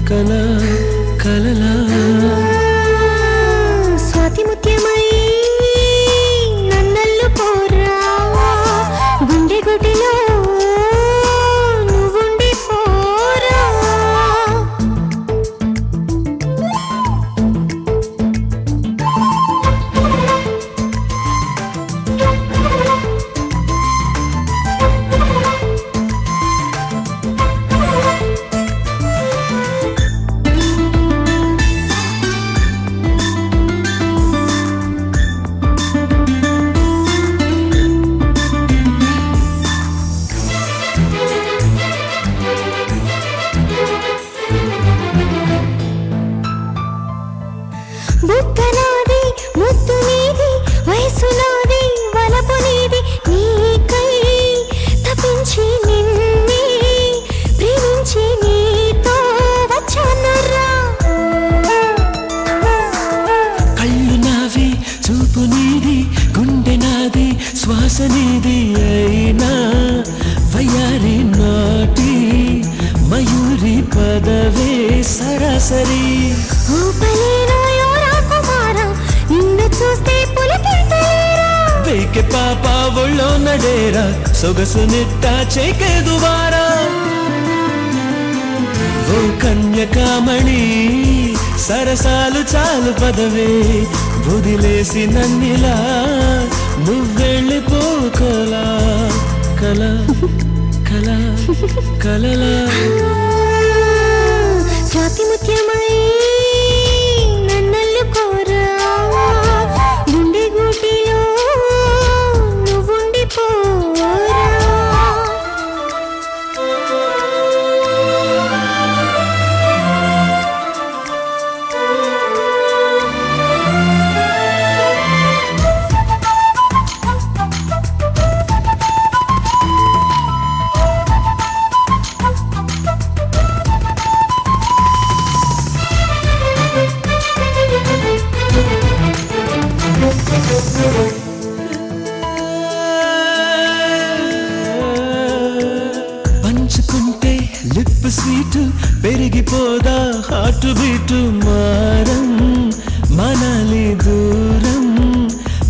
కల కలలా స్వాతి ముత్యమై నన్నల్లు పోరా గుండె గుడిలో నువ్వుండి పోరా బుక్కనాది ముద్దు నీది వయసు నాది వలపు నీది నీకై తపించి నిన్నే ప్రేమించి నీతో వచ్చానురా కళ్ళు నావి చూపు నీది గుండె నాది శ్వాస నీది అయినా వయ్యారి నాటి మయూరి పదవే సరాసరి ఊపలేను యోరా కుమారా నిన్ను చూస్తే పులకింతలేరా వేకె పాప ఒళ్ళో నడేరా సొగసు నిట్ట చేకే దువారా ఓ కన్యకామణి సరసాలు చాలు పదవే వదిలేసి నన్నిలా నువ్వెళ్ళిపోకలా కల కల కలలా స్వాతి ముత్యమై నన్నల్లు కోరా గుండె గూటిలో నువ్వుండి పోరా పంచుకుంటే లిప్ స్వీట్ పెరిగిపోదా హార్ట్ బీట్ మారం మనాలి దూరం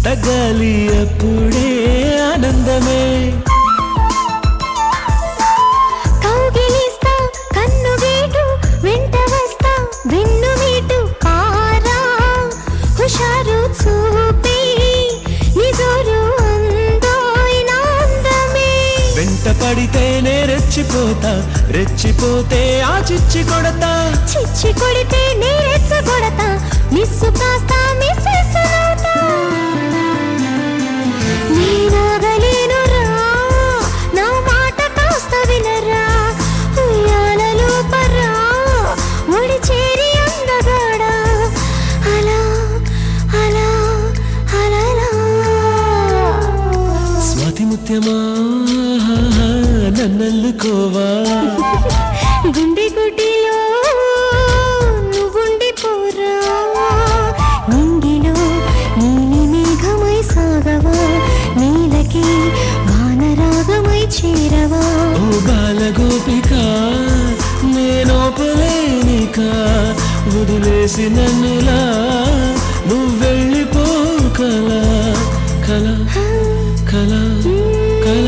తగ్గాలి అప్పుడే ఆనందమే కౌగిలిస్తా కన్ను గేటు వెంట వస్తా వెన్ను మీటు పారా హుషారు చూపి నిజోరు అందోయిన అందమే వెంట పడితేనే రెచ్చిపోతా రెచ్చిపోతే ఆ చిచ్చి కొడతా చిచ్చి కొడితే నేరెచ్చగొడతా మిస్సు కాస్తా మిస్సెస్సునవుతా నేనాగలేనురా నా మాట కాస్త వినరా ఉయ్యాలలో పర్రా ఒడి చేరి అందగాడా అలా అలా అలలా స్వాతి ముత్యమా నన్నల్లుకోవా గుండె గుడిలో నువ్వుండి పోరా నింగిలో నీలి మేఘమై సాగవా నీలకి వానరాగమై చేరవా ఓ బాలగోపిక నేనోపలేనిక వదిలేసి నన్నులా నువ్వెళ్ళిపోకలా కల కల కల